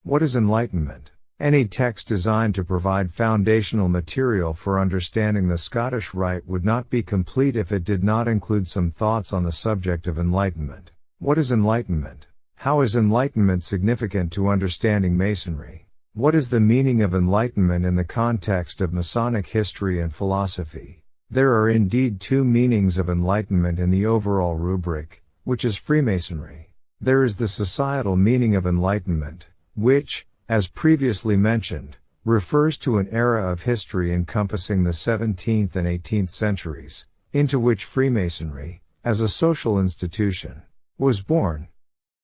What is enlightenment? Any text designed to provide foundational material for understanding the Scottish Rite would not be complete if it did not include some thoughts on the subject of enlightenment. What is enlightenment? How is enlightenment significant to understanding Masonry? What is the meaning of enlightenment in the context of Masonic history and philosophy? There are indeed two meanings of enlightenment in the overall rubric, which is Freemasonry. There is the societal meaning of enlightenment, which, as previously mentioned, refers to an era of history encompassing the 17th and 18th centuries, into which Freemasonry, as a social institution, was born.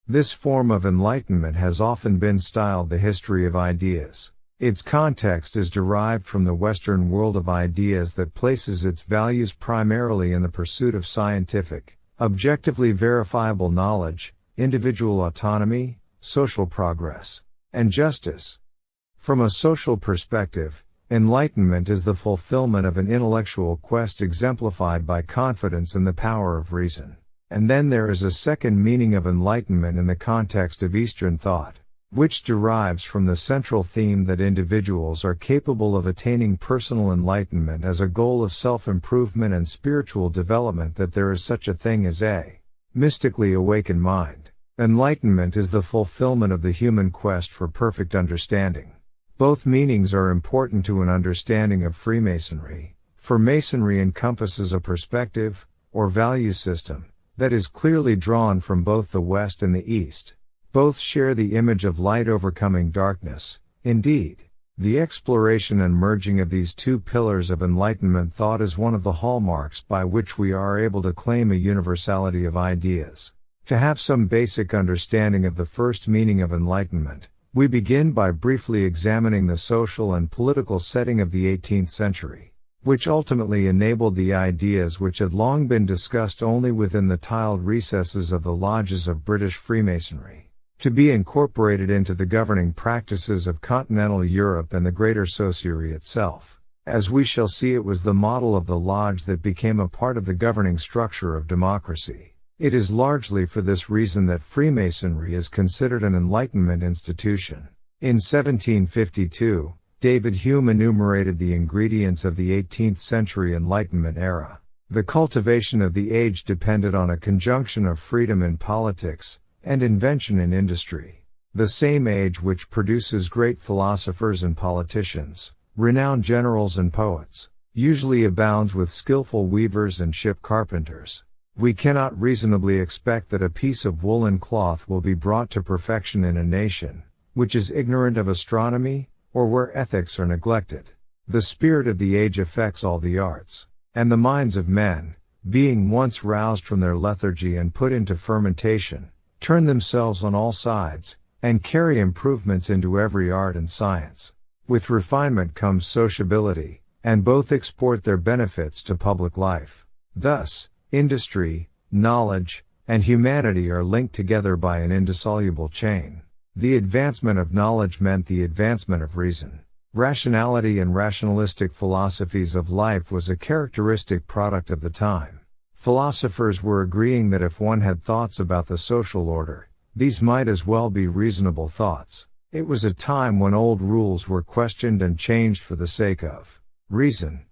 This form of enlightenment has often been styled the history of ideas. Its context is derived from the Western world of ideas that places its values primarily in the pursuit of scientific, objectively verifiable knowledge, individual autonomy, social progress, and justice. From a social perspective, enlightenment is the fulfillment of an intellectual quest exemplified by confidence in the power of reason. And then there is a second meaning of enlightenment in the context of Eastern thought, which derives from the central theme that individuals are capable of attaining personal enlightenment as a goal of self-improvement and spiritual development, that there is such a thing as a mystically awakened mind. Enlightenment is the fulfillment of the human quest for perfect understanding. Both meanings are important to an understanding of Freemasonry, for Masonry encompasses a perspective, or value system, that is clearly drawn from both the West and the East. Both share the image of light overcoming darkness. Indeed, the exploration and merging of these two pillars of Enlightenment thought is one of the hallmarks by which we are able to claim a universality of ideas. To have some basic understanding of the first meaning of enlightenment, we begin by briefly examining the social and political setting of the 18th century, which ultimately enabled the ideas which had long been discussed only within the tiled recesses of the lodges of British Freemasonry, to be incorporated into the governing practices of continental Europe and the greater sorcery itself. As we shall see, it was the model of the lodge that became a part of the governing structure of democracy. It is largely for this reason that Freemasonry is considered an Enlightenment institution. In 1752, David Hume enumerated the ingredients of the 18th century Enlightenment era. The cultivation of the age depended on a conjunction of freedom in politics and invention in industry. The same age which produces great philosophers and politicians, renowned generals and poets, usually abounds with skillful weavers and ship carpenters. We cannot reasonably expect that a piece of woolen cloth will be brought to perfection in a nation which is ignorant of astronomy, or where ethics are neglected. The spirit of the age affects all the arts, and the minds of men, being once roused from their lethargy and put into fermentation, turn themselves on all sides, and carry improvements into every art and science. With refinement comes sociability, and both export their benefits to public life. Thus, industry, knowledge, and humanity are linked together by an indissoluble chain. The advancement of knowledge meant the advancement of reason. Rationality and rationalistic philosophies of life was a characteristic product of the time. Philosophers were agreeing that if one had thoughts about the social order, these might as well be reasonable thoughts. It was a time when old rules were questioned and changed for the sake of reason.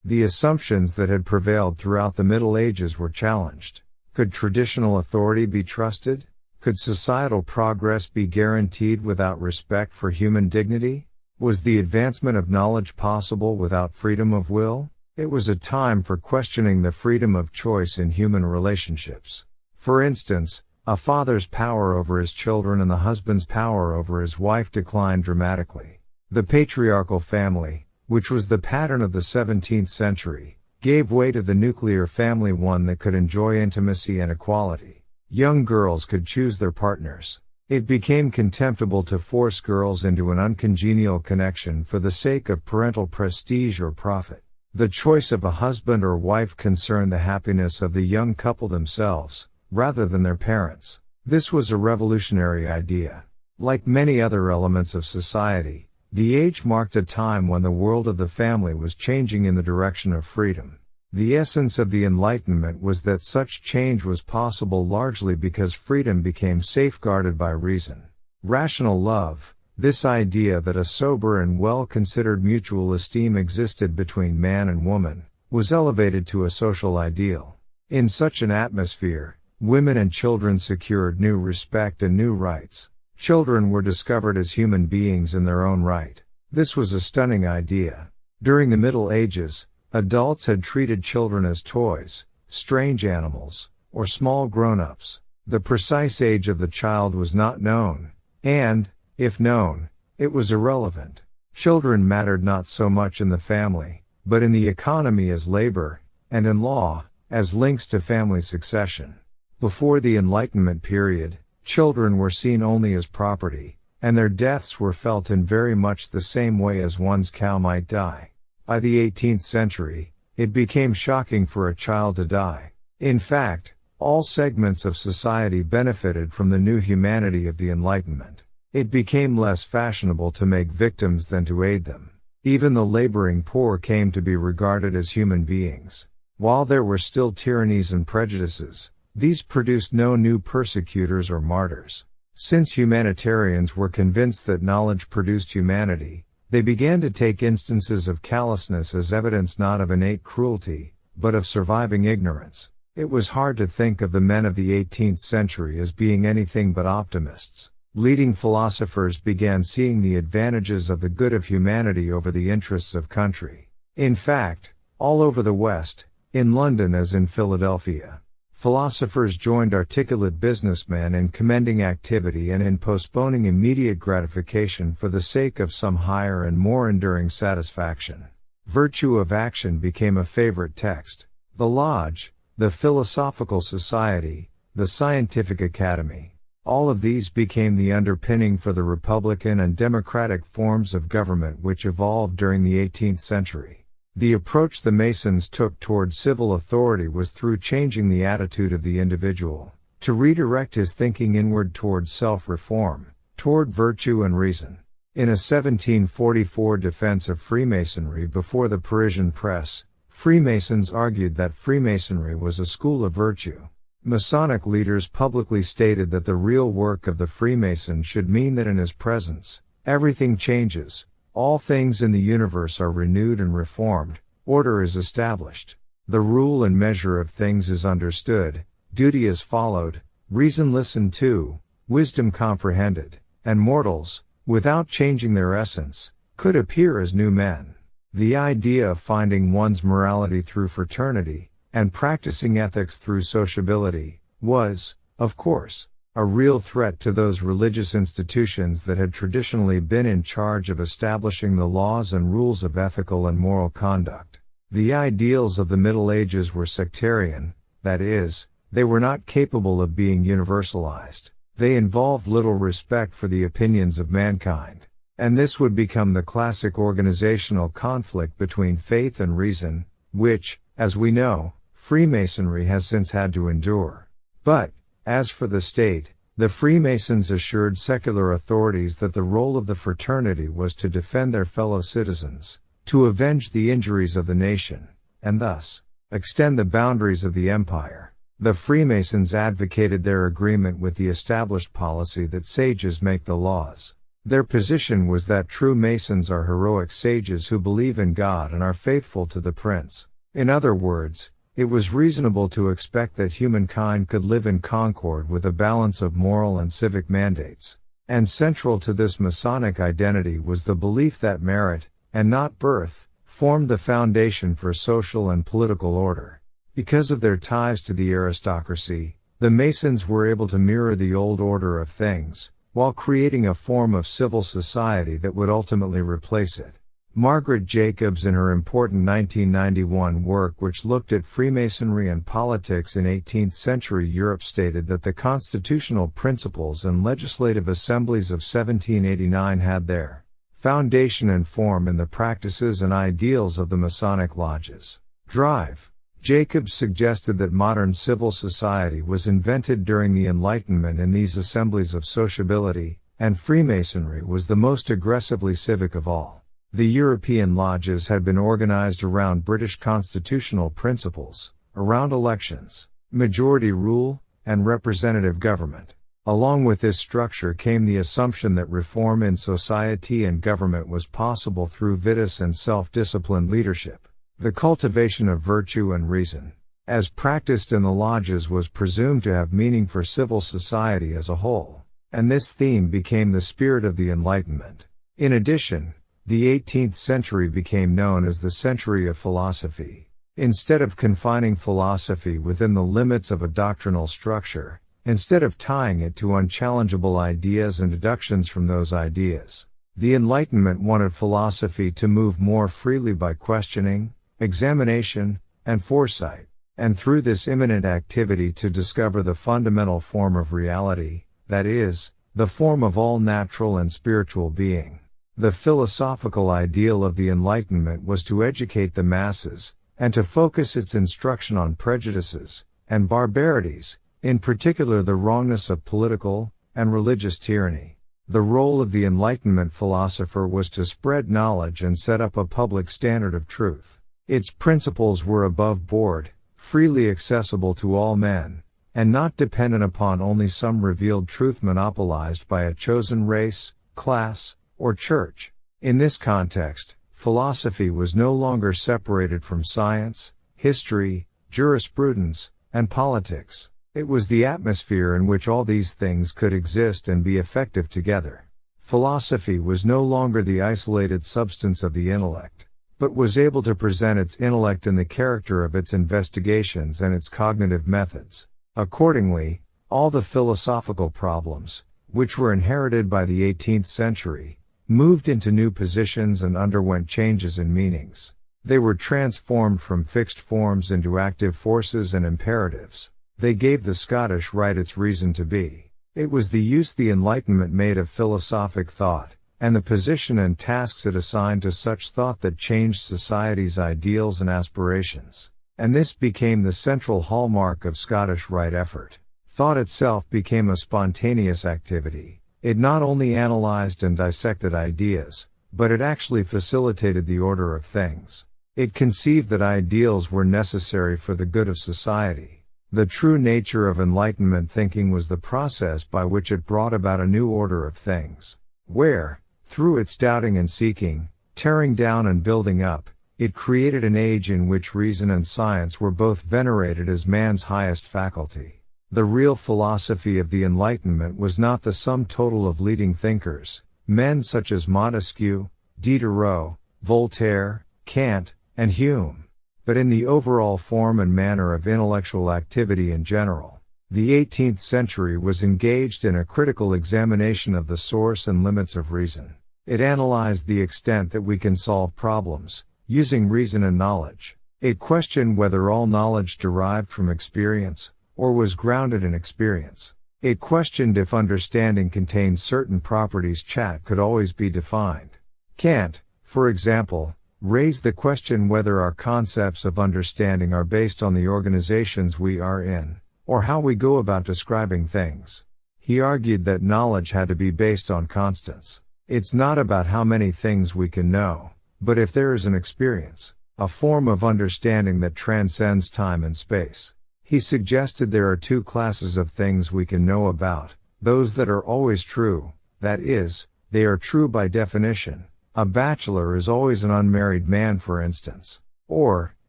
The assumptions that had prevailed throughout the Middle Ages were challenged. Could traditional authority be trusted? Could societal progress be guaranteed without respect for human dignity? Was the advancement of knowledge possible without freedom of will? It was a time for questioning the freedom of choice in human relationships. For instance, a father's power over his children and the husband's power over his wife declined dramatically. The patriarchal family, which was the pattern of the 17th century, gave way to the nuclear family, one that could enjoy intimacy and equality. Young girls could choose their partners. It became contemptible to force girls into an uncongenial connection for the sake of parental prestige or profit. The choice of a husband or wife concerned the happiness of the young couple themselves, rather than their parents. This was a revolutionary idea. Like many other elements of society, the age marked a time when the world of the family was changing in the direction of freedom. The essence of the Enlightenment was that such change was possible largely because freedom became safeguarded by reason. Rational love, This idea that a sober and well-considered mutual esteem existed between man and woman was elevated to a social ideal. In such an atmosphere, women and children secured new respect and new rights. Children were discovered as human beings in their own right. This was a stunning idea. During the Middle Ages, adults had treated children as toys, strange animals, or small grown-ups. The precise age of the child was not known, and, if known, it was irrelevant. Children mattered not so much in the family, but in the economy as labor, and in law, as links to family succession. Before the Enlightenment period, children were seen only as property, and their deaths were felt in very much the same way as one's cow might die. By the 18th century, it became shocking for a child to die. In fact, all segments of society benefited from the new humanity of the Enlightenment. It became less fashionable to make victims than to aid them. Even the laboring poor came to be regarded as human beings. While there were still tyrannies and prejudices, these produced no new persecutors or martyrs. Since humanitarians were convinced that knowledge produced humanity, they began to take instances of callousness as evidence not of innate cruelty, but of surviving ignorance. It was hard to think of the men of the 18th century as being anything but optimists. Leading philosophers began seeing the advantages of the good of humanity over the interests of country. In fact, all over the West, in London as in Philadelphia, philosophers joined articulate businessmen in commending activity and in postponing immediate gratification for the sake of some higher and more enduring satisfaction. Virtue of action became a favorite text. The Lodge, the Philosophical Society, the Scientific Academy, all of these became the underpinning for the republican and democratic forms of government which evolved during the 18th century. The approach the Masons took toward civil authority was through changing the attitude of the individual, to redirect his thinking inward toward self-reform, toward virtue and reason. In a 1744 defense of Freemasonry before the Parisian press, Freemasons argued that Freemasonry was a school of virtue. Masonic leaders publicly stated that the real work of the Freemason should mean that in his presence, everything changes, all things in the universe are renewed and reformed, order is established, the rule and measure of things is understood, duty is followed, reason listened to, wisdom comprehended, and mortals, without changing their essence, could appear as new men. The idea of finding one's morality through fraternity, and practicing ethics through sociability, was, of course, a real threat to those religious institutions that had traditionally been in charge of establishing the laws and rules of ethical and moral conduct. The ideals of the Middle Ages were sectarian, that is, they were not capable of being universalized. They involved little respect for the opinions of mankind. And this would become the classic organizational conflict between faith and reason, which, as we know, Freemasonry has since had to endure. But, as for the state, the Freemasons assured secular authorities that the role of the fraternity was to defend their fellow citizens, to avenge the injuries of the nation, and thus, extend the boundaries of the empire. The Freemasons advocated their agreement with the established policy that sages make the laws. Their position was that true Masons are heroic sages who believe in God and are faithful to the Prince. In other words, it was reasonable to expect that humankind could live in concord with a balance of moral and civic mandates. And central to this Masonic identity was the belief that merit, and not birth, formed the foundation for social and political order. Because of their ties to the aristocracy, the Masons were able to mirror the old order of things, while creating a form of civil society that would ultimately replace it. Margaret Jacobs, in her important 1991 work which looked at Freemasonry and politics in 18th century Europe, stated that the constitutional principles and legislative assemblies of 1789 had their foundation and form in the practices and ideals of the Masonic lodges. Drive. Jacobs suggested that modern civil society was invented during the Enlightenment in these assemblies of sociability, and Freemasonry was the most aggressively civic of all. The European lodges had been organized around British constitutional principles, around elections, majority rule, and representative government. Along with this structure came the assumption that reform in society and government was possible through vidas and self-disciplined leadership. The cultivation of virtue and reason, as practiced in the lodges, was presumed to have meaning for civil society as a whole, and this theme became the spirit of the Enlightenment. In addition, the 18th century became known as the century of philosophy. Instead of confining philosophy within the limits of a doctrinal structure, instead of tying it to unchallengeable ideas and deductions from those ideas, the Enlightenment wanted philosophy to move more freely by questioning, examination, and foresight, and through this immanent activity to discover the fundamental form of reality, that is, the form of all natural and spiritual being. The philosophical ideal of the Enlightenment was to educate the masses, and to focus its instruction on prejudices and barbarities, in particular the wrongness of political and religious tyranny. The role of the Enlightenment philosopher was to spread knowledge and set up a public standard of truth. Its principles were above board, freely accessible to all men, and not dependent upon only some revealed truth monopolized by a chosen race, class, or church. In this context, philosophy was no longer separated from science, history, jurisprudence, and politics. It was the atmosphere in which all these things could exist and be effective together. Philosophy was no longer the isolated substance of the intellect, but was able to present its intellect in the character of its investigations and its cognitive methods. Accordingly, all the philosophical problems, which were inherited by the 18th century, moved into new positions and underwent changes in meanings. They were transformed from fixed forms into active forces and imperatives. They gave the Scottish Rite its reason to be. It was the use the Enlightenment made of philosophic thought, and the position and tasks it assigned to such thought that changed society's ideals and aspirations. And this became the central hallmark of Scottish Rite effort. Thought itself became a spontaneous activity. It not only analyzed and dissected ideas, but it actually facilitated the order of things. It conceived that ideals were necessary for the good of society. The true nature of Enlightenment thinking was the process by which it brought about a new order of things, where, through its doubting and seeking, tearing down and building up, it created an age in which reason and science were both venerated as man's highest faculty. The real philosophy of the Enlightenment was not the sum total of leading thinkers, men such as Montesquieu, Diderot, Voltaire, Kant, and Hume, but in the overall form and manner of intellectual activity in general. The 18th century was engaged in a critical examination of the source and limits of reason. It analyzed the extent that we can solve problems, using reason and knowledge. It questioned whether all knowledge derived from experience, or was grounded in experience. It questioned if understanding contained certain properties that could always be defined. Kant, for example, raised the question whether our concepts of understanding are based on the organizations we are in, or how we go about describing things. He argued that knowledge had to be based on constants. It's not about how many things we can know, but if there is an experience, a form of understanding that transcends time and space. He suggested there are two classes of things we can know about, those that are always true, that is, they are true by definition. A bachelor is always an unmarried man, for instance. Or,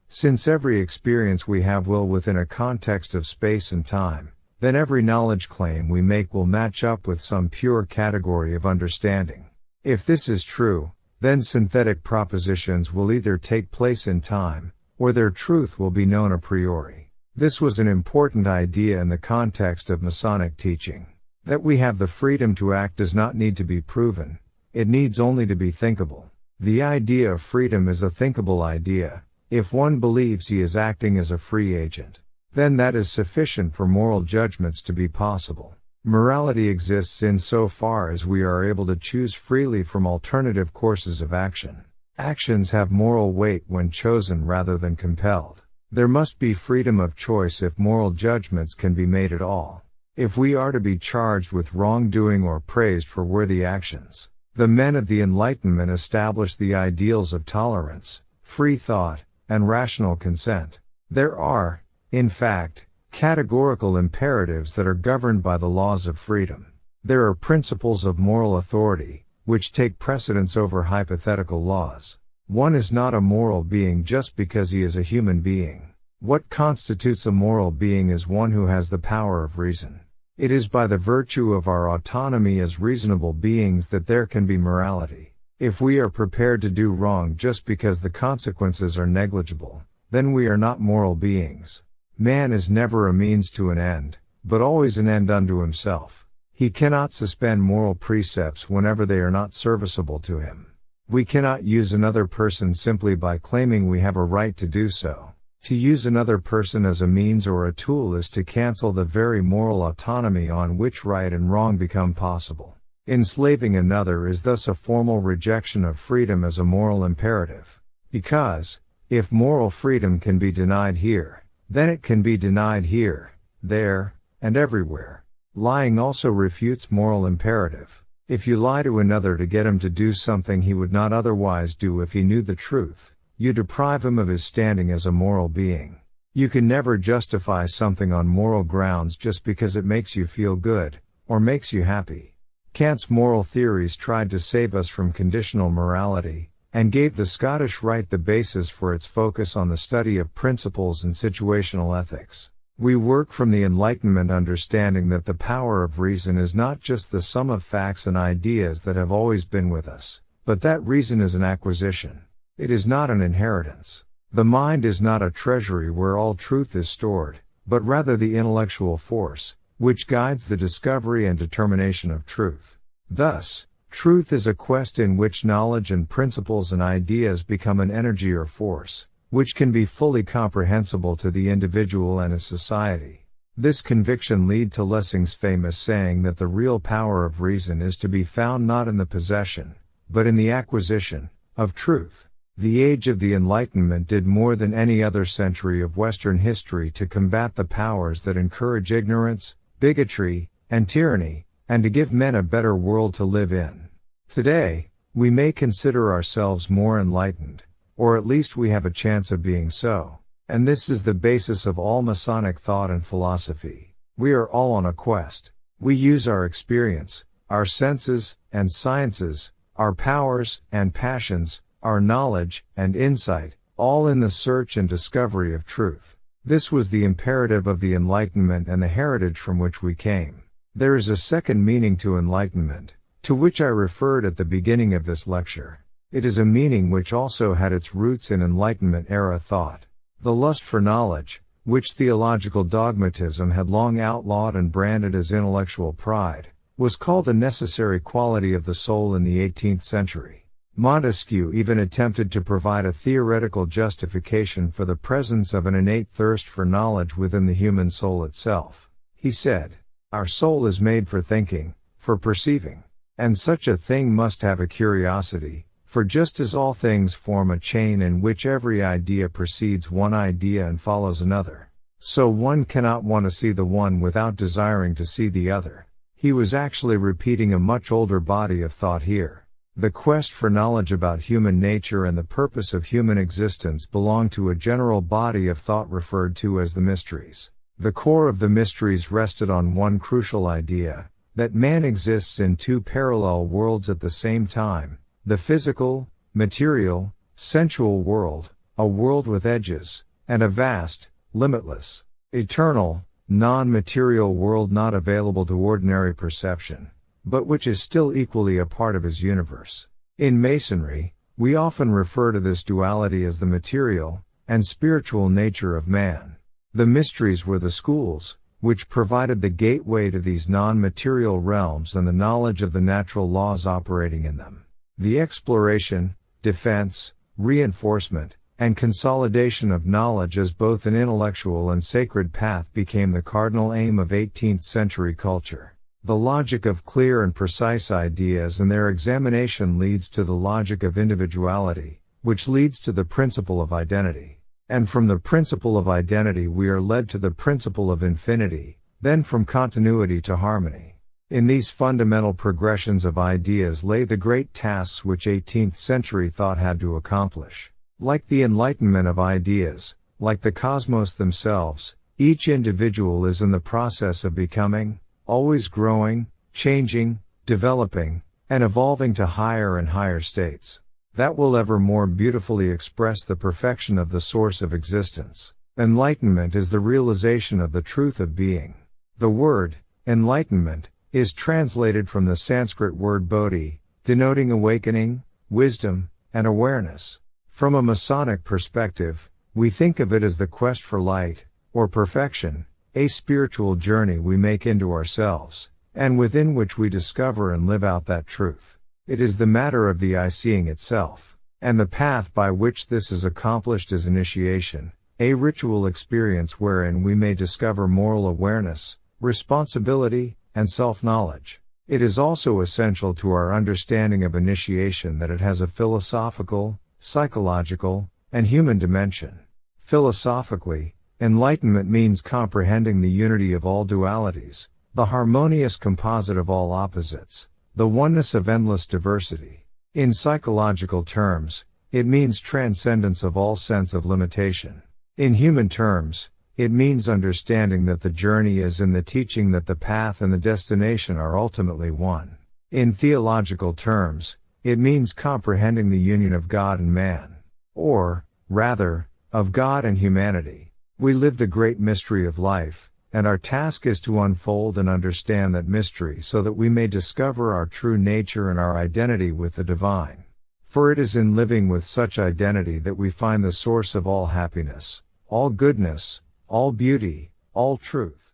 since every experience we have will within a context of space and time, then every knowledge claim we make will match up with some pure category of understanding. If this is true, then synthetic propositions will either take place in time, or their truth will be known a priori. This was an important idea in the context of Masonic teaching. That we have the freedom to act does not need to be proven, it needs only to be thinkable. The idea of freedom is a thinkable idea. If one believes he is acting as a free agent, then that is sufficient for moral judgments to be possible. Morality exists insofar as we are able to choose freely from alternative courses of action. Actions have moral weight when chosen rather than compelled. There must be freedom of choice if moral judgments can be made at all. If we are to be charged with wrongdoing or praised for worthy actions, the men of the Enlightenment established the ideals of tolerance, free thought, and rational consent. There are, in fact, categorical imperatives that are governed by the laws of freedom. There are principles of moral authority, which take precedence over hypothetical laws. One is not a moral being just because he is a human being. What constitutes a moral being is one who has the power of reason. It is by the virtue of our autonomy as reasonable beings that there can be morality. If we are prepared to do wrong just because the consequences are negligible, then we are not moral beings. Man is never a means to an end, but always an end unto himself. He cannot suspend moral precepts whenever they are not serviceable to him. We cannot use another person simply by claiming we have a right to do so. To use another person as a means or a tool is to cancel the very moral autonomy on which right and wrong become possible. Enslaving another is thus a formal rejection of freedom as a moral imperative. Because, if moral freedom can be denied here, then it can be denied here, there, and everywhere. Lying also refutes moral imperative. If you lie to another to get him to do something he would not otherwise do if he knew the truth, you deprive him of his standing as a moral being. You can never justify something on moral grounds just because it makes you feel good, or makes you happy. Kant's moral theories tried to save us from conditional morality, and gave the Scottish Rite the basis for its focus on the study of principles and situational ethics. We work from the Enlightenment understanding that the power of reason is not just the sum of facts and ideas that have always been with us, but that reason is an acquisition. It is not an inheritance. The mind is not a treasury where all truth is stored, but rather the intellectual force, which guides the discovery and determination of truth. Thus, truth is a quest in which knowledge and principles and ideas become an energy or force, which can be fully comprehensible to the individual and his society. This conviction led to Lessing's famous saying that the real power of reason is to be found not in the possession, but in the acquisition, of truth. The age of the Enlightenment did more than any other century of Western history to combat the powers that encourage ignorance, bigotry, and tyranny, and to give men a better world to live in. Today, we may consider ourselves more enlightened, or at least we have a chance of being so. And this is the basis of all Masonic thought and philosophy. We are all on a quest. We use our experience, our senses and sciences, our powers and passions, our knowledge and insight, all in the search and discovery of truth. This was the imperative of the Enlightenment and the heritage from which we came. There is a second meaning to enlightenment, to which I referred at the beginning of this lecture. It is a meaning which also had its roots in Enlightenment-era thought. The lust for knowledge, which theological dogmatism had long outlawed and branded as intellectual pride, was called a necessary quality of the soul in the 18th century. Montesquieu even attempted to provide a theoretical justification for the presence of an innate thirst for knowledge within the human soul itself. He said, "Our soul is made for thinking, for perceiving. And such a thing must have a curiosity, for just as all things form a chain in which every idea precedes one idea and follows another, so one cannot want to see the one without desiring to see the other." He was actually repeating a much older body of thought here. The quest for knowledge about human nature and the purpose of human existence belonged to a general body of thought referred to as the mysteries. The core of the mysteries rested on one crucial idea, that man exists in two parallel worlds at the same time, the physical, material, sensual world, a world with edges, and a vast, limitless, eternal, non-material world not available to ordinary perception, but which is still equally a part of his universe. In Masonry, we often refer to this duality as the material and spiritual nature of man. The mysteries were the schools, which provided the gateway to these non-material realms and the knowledge of the natural laws operating in them. The exploration, defense, reinforcement, and consolidation of knowledge as both an intellectual and sacred path became the cardinal aim of 18th century culture. The logic of clear and precise ideas and their examination leads to the logic of individuality, which leads to the principle of identity. And from the principle of identity we are led to the principle of infinity, then from continuity to harmony. In these fundamental progressions of ideas lay the great tasks which 18th century thought had to accomplish. Like the enlightenment of ideas, like the cosmos themselves, Each individual is in the process of becoming, always growing, changing, developing, and evolving to higher and higher states that will ever more beautifully express the perfection of the source of existence. Enlightenment is the realization of the truth of being. The word, enlightenment, is translated from the Sanskrit word bodhi, denoting awakening, wisdom, and awareness. From a Masonic perspective, we think of it as the quest for light, or perfection, a spiritual journey we make into ourselves, and within which we discover and live out that truth. It is the matter of the I-seeing itself, and the path by which this is accomplished is initiation, a ritual experience wherein we may discover moral awareness, responsibility, and self-knowledge. It is also essential to our understanding of initiation that it has a philosophical, psychological, and human dimension. Philosophically, enlightenment means comprehending the unity of all dualities, the harmonious composite of all opposites, the oneness of endless diversity. In psychological terms, it means transcendence of all sense of limitation. In human terms, it means understanding that the journey is in the teaching that the path and the destination are ultimately one. In theological terms, it means comprehending the union of God and man. Or, rather, of God and humanity. We live the great mystery of life, and our task is to unfold and understand that mystery so that we may discover our true nature and our identity with the divine. For it is in living with such identity that we find the source of all happiness, all goodness, all beauty, all truth.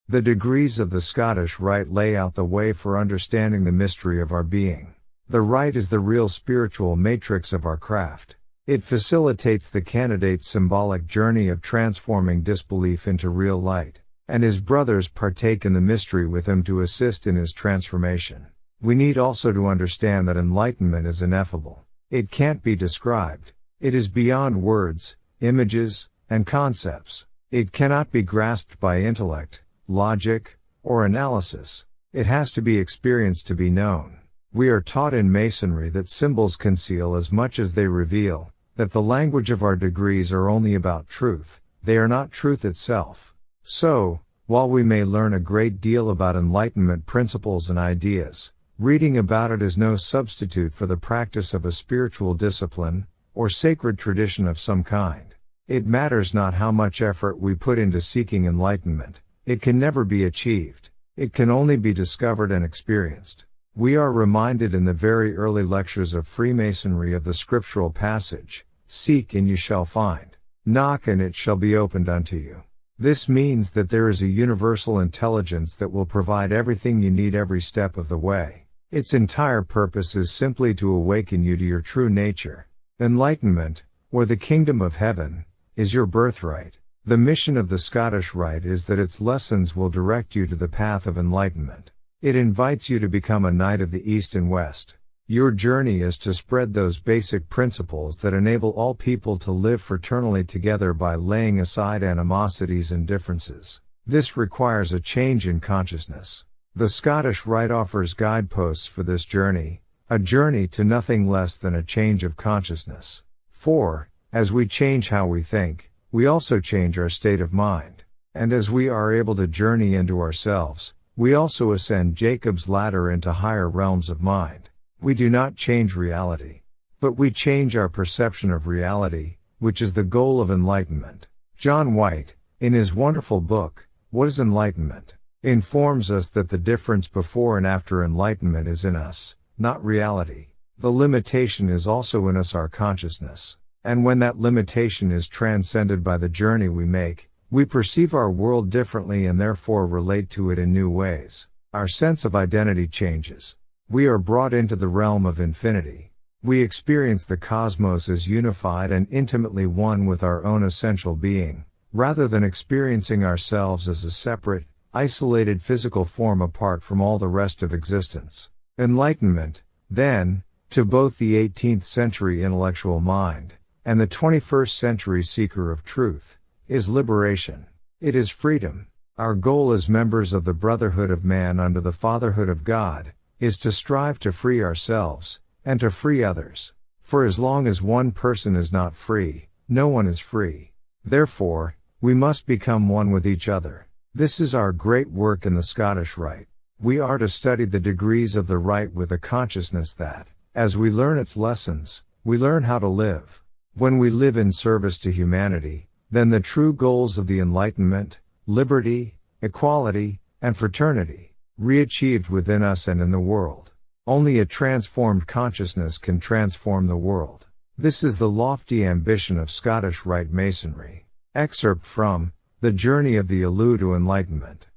The degrees of the Scottish Rite lay out the way for understanding the mystery of our being. The Rite is the real spiritual matrix of our craft. It facilitates the candidate's symbolic journey of transforming disbelief into real light, and his brothers partake in the mystery with him to assist in his transformation. We need also to understand that enlightenment is ineffable. It can't be described. It is beyond words, images, and concepts. It cannot be grasped by intellect, logic, or analysis. It has to be experienced to be known. We are taught in Masonry that symbols conceal as much as they reveal, that the language of our degrees are only about truth, they are not truth itself. So, while we may learn a great deal about Enlightenment principles and ideas, reading about it is no substitute for the practice of a spiritual discipline, or sacred tradition of some kind. It matters not how much effort we put into seeking enlightenment, it can never be achieved. It can only be discovered and experienced. We are reminded in the very early lectures of Freemasonry of the scriptural passage, "Seek and you shall find. Knock and it shall be opened unto you." This means that there is a universal intelligence that will provide everything you need every step of the way. Its entire purpose is simply to awaken you to your true nature. Enlightenment, or the kingdom of heaven, is your birthright. The mission of the Scottish Rite is that its lessons will direct you to the path of enlightenment. It invites you to become a knight of the East and West. Your journey is to spread those basic principles that enable all people to live fraternally together by laying aside animosities and differences. This requires a change in consciousness. The Scottish Rite offers guideposts for this journey, a journey to nothing less than a change of consciousness. For, as we change how we think, we also change our state of mind. And as we are able to journey into ourselves, we also ascend Jacob's ladder into higher realms of mind. We do not change reality, but we change our perception of reality, which is the goal of enlightenment. John White, in his wonderful book, What is Enlightenment?, informs us that the difference before and after enlightenment is in us, not reality. The limitation is also in us, our consciousness. And when that limitation is transcended by the journey we make, we perceive our world differently and therefore relate to it in new ways. Our sense of identity changes. We are brought into the realm of infinity. We experience the cosmos as unified and intimately one with our own essential being, rather than experiencing ourselves as a separate, isolated physical form apart from all the rest of existence. Enlightenment, then, to both the 18th century intellectual mind, and the 21st century seeker of truth, is liberation. It is freedom. Our goal as members of the brotherhood of man under the fatherhood of God, is to strive to free ourselves, and to free others. For as long as one person is not free, no one is free. Therefore, We must become one with each other. This is our great work in the Scottish Rite. We are to study the degrees of the Rite with the consciousness that, as we learn its lessons, we learn how to live. When we live in service to humanity, then the true goals of the Enlightenment, liberty, equality, and fraternity, re-achieved within us and in the world. Only a transformed consciousness can transform the world. This is the lofty ambition of Scottish Rite Masonry. Excerpt from The Journey of the Alu to Enlightenment.